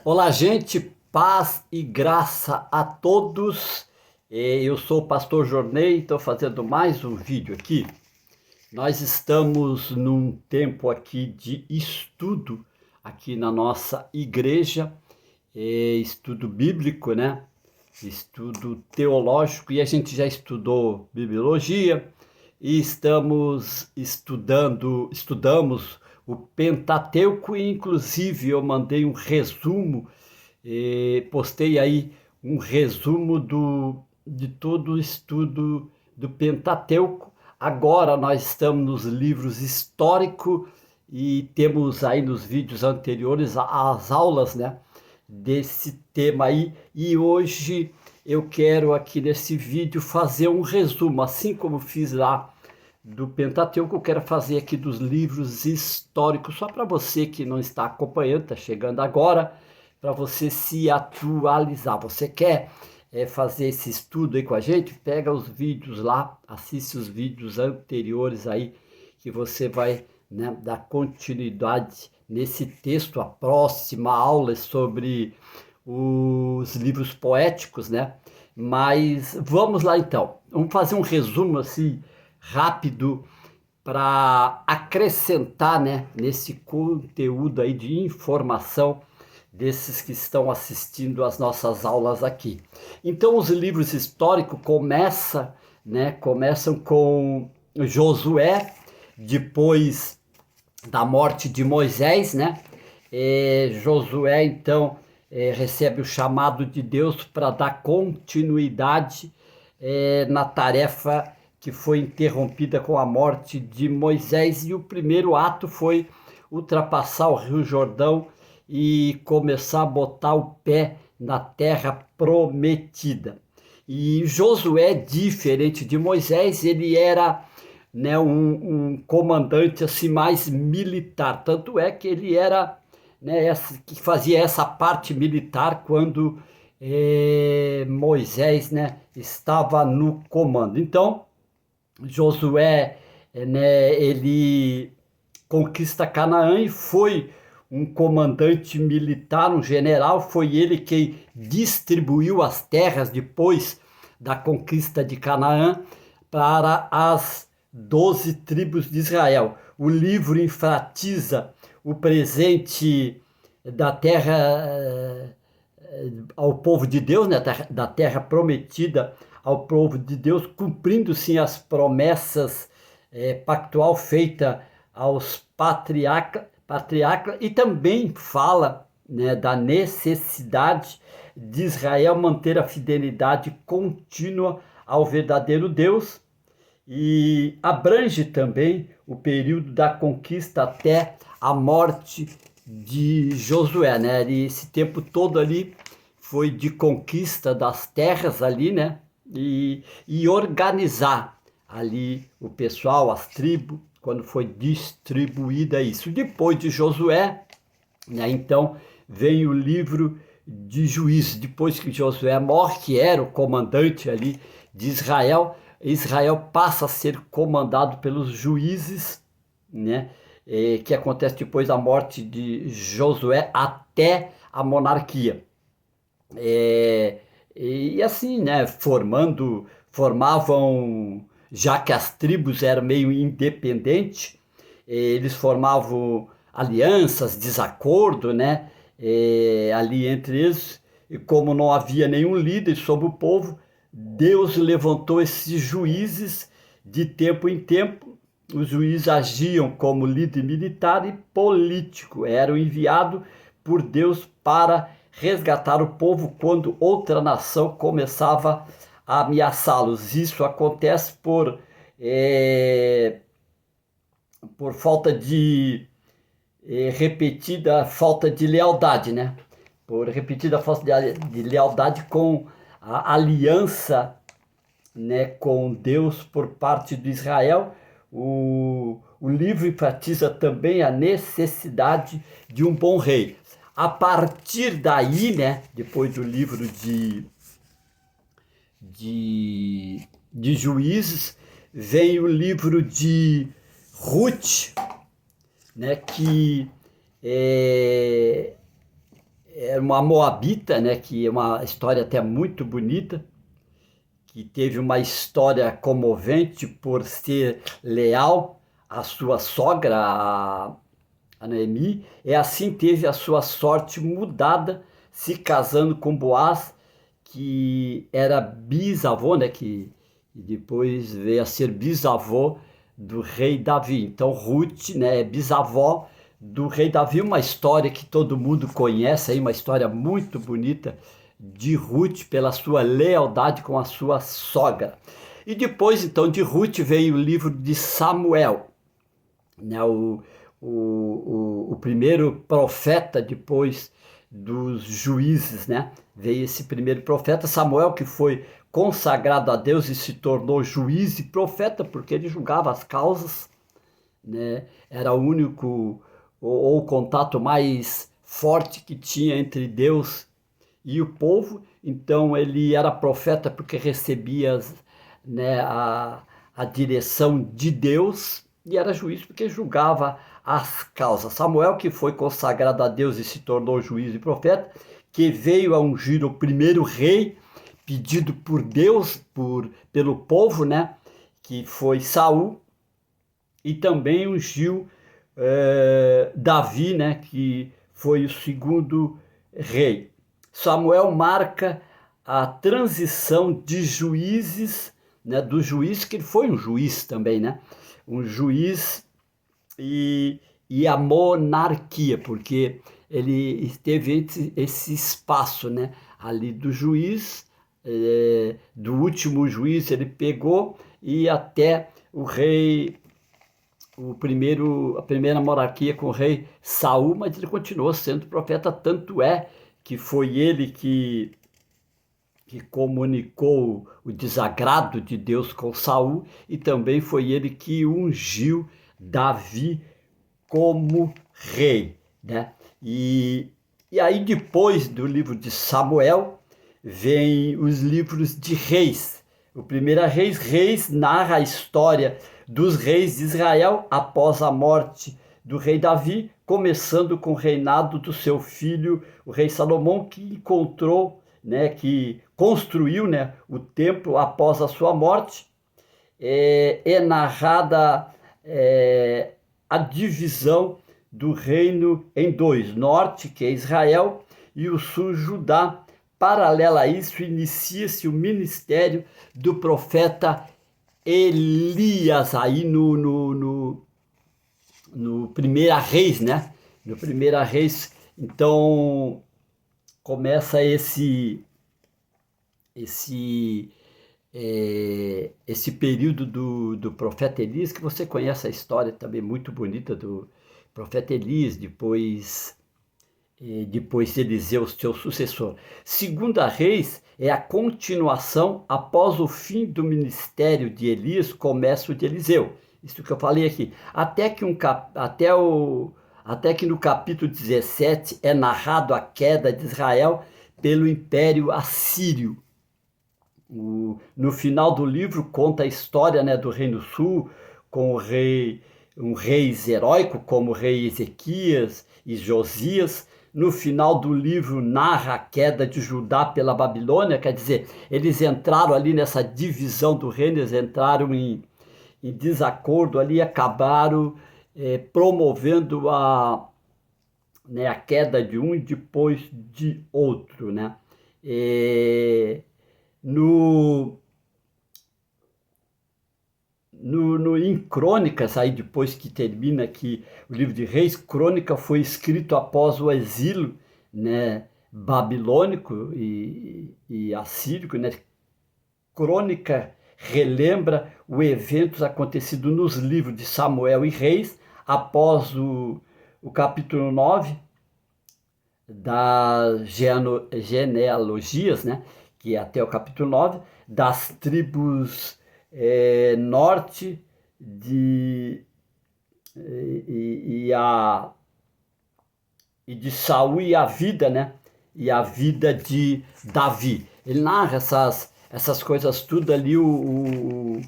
Olá, gente, paz e graça a todos. Eu sou o pastor Jornei, estou fazendo mais um vídeo aqui. Nós estamos num tempo aqui de estudo aqui na nossa igreja, estudo bíblico, né? Estudo teológico, e a gente já estudou bibliologia e estudamos o Pentateuco, e inclusive eu mandei um resumo, postei aí um resumo de todo o estudo do Pentateuco. Agora nós estamos nos livros históricos e temos aí nos vídeos anteriores as aulas, né, desse tema aí. E hoje eu quero aqui nesse vídeo fazer um resumo, assim como fiz lá do Pentateuco, eu quero fazer aqui dos livros históricos, só para você que não está acompanhando, está chegando agora, para você se atualizar. Você quer fazer esse estudo aí com a gente? Pega os vídeos lá, assiste os vídeos anteriores aí, que você vai, né, dar continuidade nesse texto. A próxima aula é sobre os livros poéticos, né? Mas vamos lá então. Vamos fazer um resumo assim rápido para acrescentar, né, nesse conteúdo aí de informação desses que estão assistindo às nossas aulas aqui. Então, os livros históricos começam com Josué, depois da morte de Moisés, né? Josué, então, recebe o chamado de Deus para dar continuidade na tarefa que foi interrompida com a morte de Moisés, e o primeiro ato foi ultrapassar o Rio Jordão e começar a botar o pé na terra prometida. E Josué, diferente de Moisés, ele era, né, um comandante assim mais militar. Tanto é que ele era, né, que fazia essa parte militar quando Moisés, né, estava no comando. Então, Josué, né, ele conquista Canaã e foi um comandante militar, um general. Foi ele quem distribuiu as terras depois da conquista de Canaã para as 12 tribos de Israel. O livro enfatiza o presente da terra ao povo de Deus, né, da terra prometida ao povo de Deus, cumprindo sim as promessas pactual feita aos patriarcas, e também fala, né, da necessidade de Israel manter a fidelidade contínua ao verdadeiro Deus, e abrange também o período da conquista até a morte de Josué, né? E esse tempo todo ali foi de conquista das terras ali, né? E organizar ali o pessoal, as tribos, quando foi distribuída isso. Depois de Josué, né, então vem o livro de Juízes. Depois que Josué morre, que era o comandante ali de Israel, Israel passa a ser comandado pelos juízes, né? Que acontece depois da morte de Josué até a monarquia. E assim, né? Formavam, já que as tribos eram meio independentes, eles formavam alianças, desacordo, né? Ali entre eles, e como não havia nenhum líder sobre o povo, Deus levantou esses juízes de tempo em tempo. Os juízes agiam como líder militar e político, eram enviados por Deus para resgatar o povo quando outra nação começava a ameaçá-los. Isso acontece por falta de repetida falta de lealdade, né? Por repetida falta de lealdade com a aliança, né, com Deus por parte de Israel. O livro enfatiza também a necessidade de um bom rei. A partir daí, né, depois do livro de Juízes, vem o livro de Ruth, né, que era uma moabita, né, que é uma história até muito bonita, que teve uma história comovente por ser leal à sua sogra, a Noemi, e assim teve a sua sorte mudada, se casando com Boaz, que era bisavô, né, que depois veio a ser bisavô do rei Davi. Então Ruth, né, é bisavó do rei Davi, uma história que todo mundo conhece, aí, uma história muito bonita de Ruth pela sua lealdade com a sua sogra. E depois, então, de Ruth veio o livro de Samuel, né, o primeiro profeta depois dos juízes, né? Veio esse primeiro profeta, Samuel, que foi consagrado a Deus e se tornou juiz e profeta, porque ele julgava as causas, né? Era o único, ou o contato mais forte que tinha entre Deus e o povo. Então ele era profeta porque recebia, né, a direção de Deus, e era juiz porque julgava as causas. Samuel, que foi consagrado a Deus e se tornou juiz e profeta, que veio a ungir o primeiro rei pedido por Deus, pelo povo, né, que foi Saul, e também ungiu Davi, né, que foi o segundo rei. Samuel marca a transição de juízes, né, do juiz, que ele foi um juiz também, né, um juiz e, e a monarquia, porque ele teve esse espaço, né, ali do juiz, do último juiz ele pegou, e até o rei, a primeira monarquia com o rei Saul, mas ele continuou sendo profeta, tanto é que foi ele que comunicou o desagrado de Deus com Saul, e também foi ele que ungiu Davi como rei, né? E aí depois do livro de Samuel vem os livros de Reis. O primeiro Reis narra a história dos reis de Israel após a morte do rei Davi, começando com o reinado do seu filho, o rei Salomão, que encontrou, né, que construiu, né, o templo após a sua morte. É narrada a divisão do reino em dois: norte, que é Israel, e o sul, Judá. Paralela a isso, inicia-se o ministério do profeta Elias, aí no Primeira Reis, né? No Primeira Reis, então começa esse esse período do profeta Elias, que você conhece a história também muito bonita do profeta Elias, depois Eliseu, seu sucessor. Segunda Reis é a continuação após o fim do ministério de Elias, começa o de Eliseu. Isso que eu falei aqui. Até que no capítulo 17 é narrado a queda de Israel pelo Império Assírio. No final do livro conta a história, né, do Reino Sul, com um rei heróico como o rei Ezequias e Josias. No final do livro narra a queda de Judá pela Babilônia, quer dizer, eles entraram ali nessa divisão do reino, eles entraram em desacordo ali, acabaram promovendo né, a queda de um depois de outro, né? No, em Crônicas, aí depois que termina aqui o livro de Reis, Crônica foi escrito após o exílio, né, babilônico e assírico, né? Crônica relembra os eventos acontecidos nos livros de Samuel e Reis, após o capítulo 9 das genealogias, né, que é até o capítulo 9, das tribos norte e de Saul, e a vida, né? E a vida de Davi. Ele narra essas coisas tudo ali, o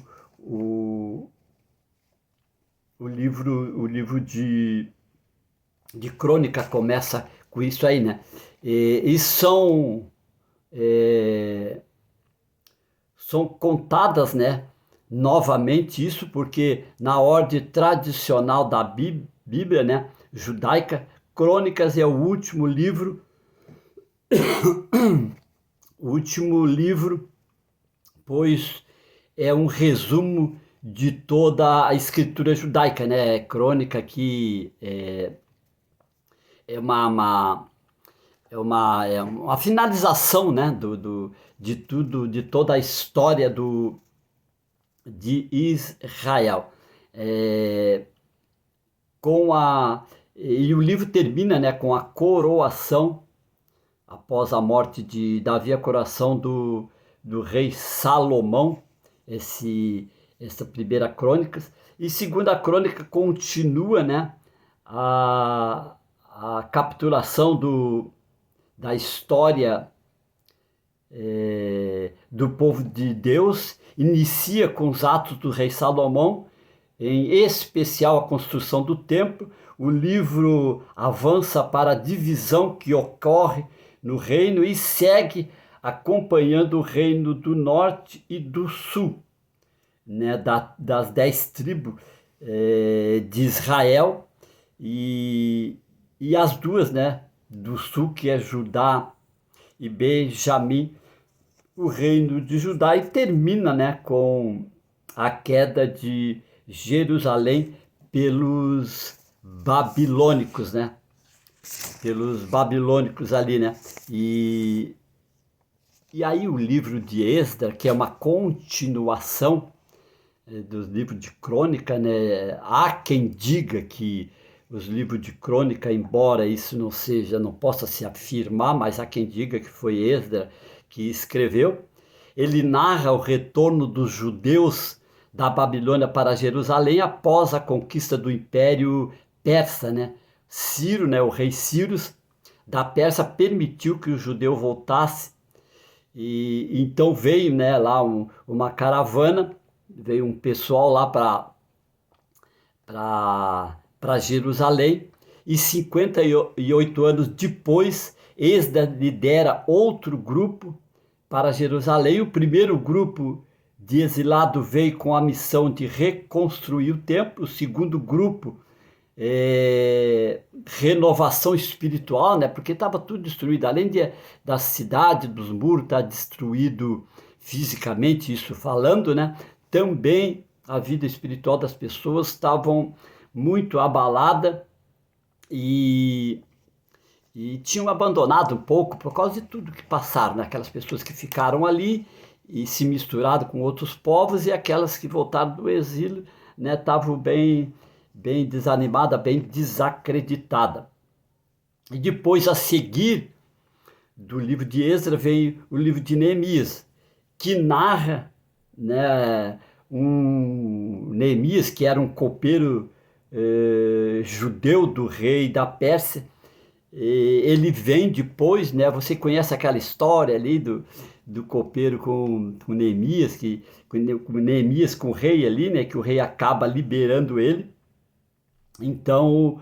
livro de Crônica começa com isso aí, né? e é, são contadas, né, novamente isso, porque na ordem tradicional da Bíblia, né, judaica, Crônicas é o último livro, pois é um resumo de toda a escritura judaica, né? Crônica que é uma finalização, né? De tudo, de toda a história de Israel. É, e o livro termina, né, com a coroação após a morte de Davi, a coroação do rei Salomão, essa primeira crônica. E segunda crônica continua, né, a capitulação da história do povo de Deus, inicia com os atos do rei Salomão, em especial a construção do templo. O livro avança para a divisão que ocorre no reino e segue acompanhando o reino do norte e do sul, né, das 10 tribos de Israel, e as duas, né, do sul, que é Judá e Benjamim, o reino de Judá, e termina, né, com a queda de Jerusalém pelos babilônicos, né? Pelos babilônicos ali, né? E aí o livro de Esdras, que é uma continuação dos livros de crônica, né? Há quem diga que os livros de crônica, embora isso não possa se afirmar, mas há quem diga que foi Esdras que escreveu. Ele narra o retorno dos judeus da Babilônia para Jerusalém após a conquista do Império Persa, né? Ciro, né, o rei Ciro da Pérsia, permitiu que o judeu voltasse, e então veio, né, lá uma caravana, veio um pessoal lá para Jerusalém, e 58 anos depois, Esdras lidera outro grupo para Jerusalém. O primeiro grupo de exilado veio com a missão de reconstruir o templo. O segundo grupo, renovação espiritual, né? Porque estava tudo destruído, além da cidade, dos muros, tá destruído fisicamente, isso falando, né? Também a vida espiritual das pessoas estavam muito abalada, e tinham abandonado um pouco por causa de tudo que passaram, né? Aquelas pessoas que ficaram ali e se misturaram com outros povos, e aquelas que voltaram do exílio, né, estavam bem desanimada, bem desacreditada. E depois, a seguir do livro de Esdras, veio o livro de Neemias, que narra, né, Neemias, que era um copeiro judeu do rei da Pérsia. Ele vem depois, né? Você conhece aquela história ali do copeiro com Neemias, com Neemias com o rei ali, né? Que o rei acaba liberando ele. Então,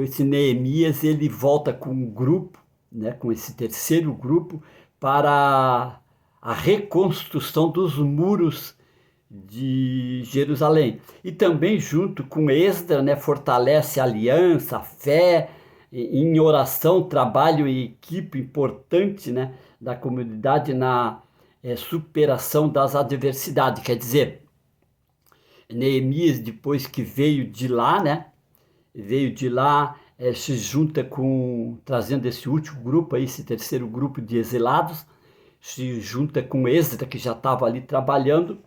esse Neemias, ele volta com um grupo, né, com esse terceiro grupo, para a reconstrução dos muros de Jerusalém. E também, junto com Esdras, né, fortalece a aliança, a fé, em oração, trabalho em equipe importante, né, da comunidade na superação das adversidades. Quer dizer, Neemias, depois que veio de lá, né? Se junta trazendo esse último grupo aí, esse terceiro grupo de exilados, se junta com Esdras, que já estava ali trabalhando,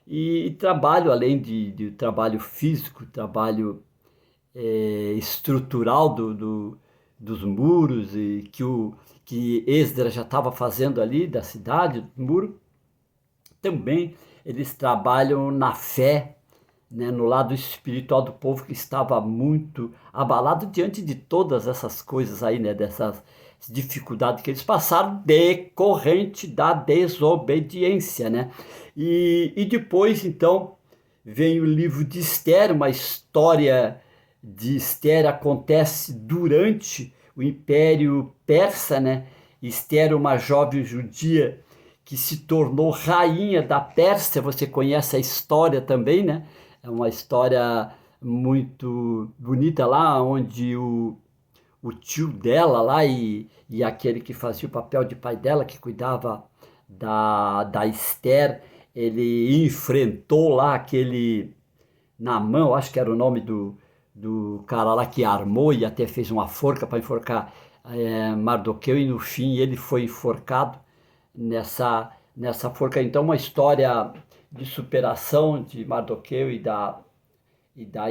e trabalho, além de trabalho físico, trabalho estrutural dos muros, e que Esdras já estava fazendo ali, da cidade, do muro, também eles trabalham na fé, né, no lado espiritual do povo, que estava muito abalado diante de todas essas coisas aí, né, dessas dificuldades que eles passaram decorrente da desobediência, né? E depois, então, vem o livro de Esther, uma história de Esther acontece durante o Império Persa, né? Esther, uma jovem judia que se tornou rainha da Pérsia, você conhece a história também, né? É uma história muito bonita lá, onde o tio dela lá e aquele que fazia o papel de pai dela, que cuidava da Esther, ele enfrentou lá aquele Naamã, acho que era o nome do cara lá que armou e até fez uma forca para enforcar Mardoqueu, e no fim ele foi enforcado nessa forca. Então, uma história de superação de Mardoqueu e da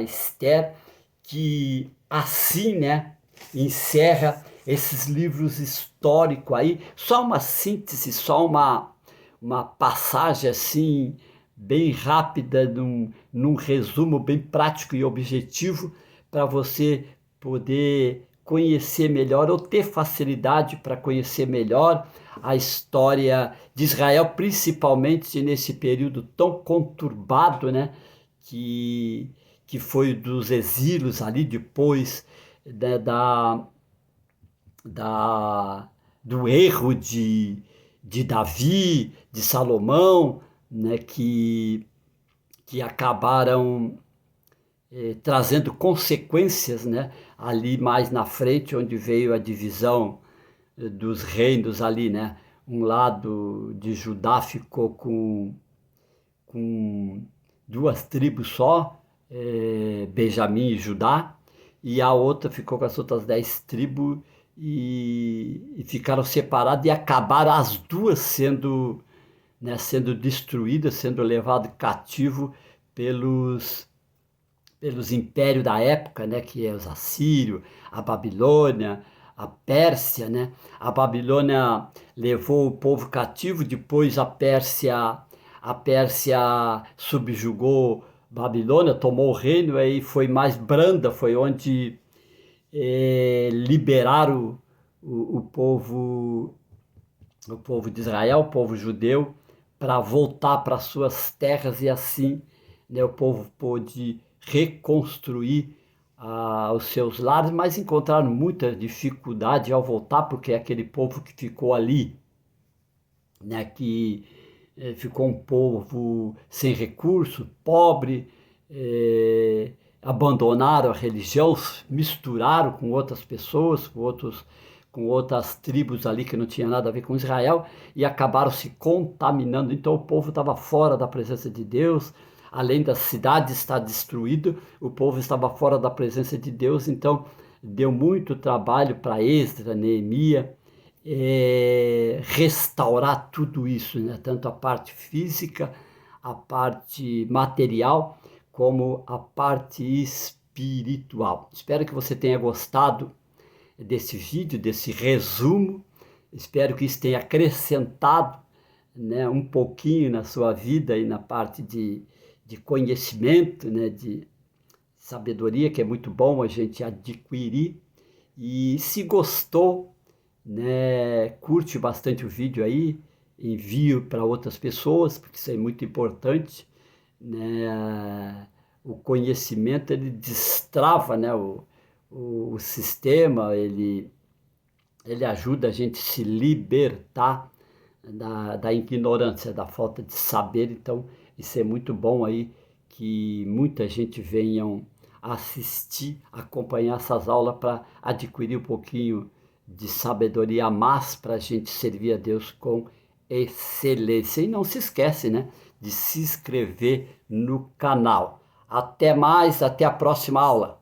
Esther, que assim, né, encerra esses livros históricos aí. Só uma síntese, só uma passagem assim, bem rápida, num resumo bem prático e objetivo, para você poder conhecer melhor ou ter facilidade para conhecer melhor a história de Israel, principalmente nesse período tão conturbado, né, que, que foi dos exílios ali depois né, da, do erro de Davi, de Salomão, né, que acabaram trazendo consequências, né, ali mais na frente, onde veio a divisão dos reinos ali, né? Um lado de Judá ficou com duas tribos só, Benjamim e Judá, e a outra ficou com as outras 10 tribos e ficaram separadas e acabaram as duas sendo destruídas, sendo levadas cativo pelos impérios da época, né, que é os assírios, a Babilônia, a Pérsia, né? A Babilônia levou o povo cativo, depois a Pérsia subjugou Babilônia, tomou o reino, aí foi mais branda, foi onde liberaram o povo de Israel, o povo judeu, para voltar para suas terras e assim, né, o povo pôde reconstruir os seus lares, mas encontraram muita dificuldade ao voltar, porque é aquele povo que ficou ali, né, que ficou um povo sem recurso, pobre, abandonaram a religião, misturaram com outras pessoas, com outras tribos ali que não tinha nada a ver com Israel e acabaram se contaminando. Então o povo estava fora da presença de Deus, além da cidade estar destruída, o povo estava fora da presença de Deus. Então deu muito trabalho para Esdras, Neemias, restaurar tudo isso, né? Tanto a parte física, a parte material, como a parte espiritual. Espero que você tenha gostado desse vídeo, desse resumo. Espero que isso tenha acrescentado, né, um pouquinho na sua vida e na parte de conhecimento, né, de sabedoria, que é muito bom a gente adquirir. E se gostou, né, curte bastante o vídeo aí, envie para outras pessoas, porque isso é muito importante, né? O conhecimento ele destrava, né, o sistema, ele ajuda a gente a se libertar da ignorância, da falta de saber. Então, isso é muito bom aí, que muita gente venham assistir, acompanhar essas aulas para adquirir um pouquinho de sabedoria a mais para a gente servir a Deus com excelência. E não se esquece, né, de se inscrever no canal. Até mais, até a próxima aula.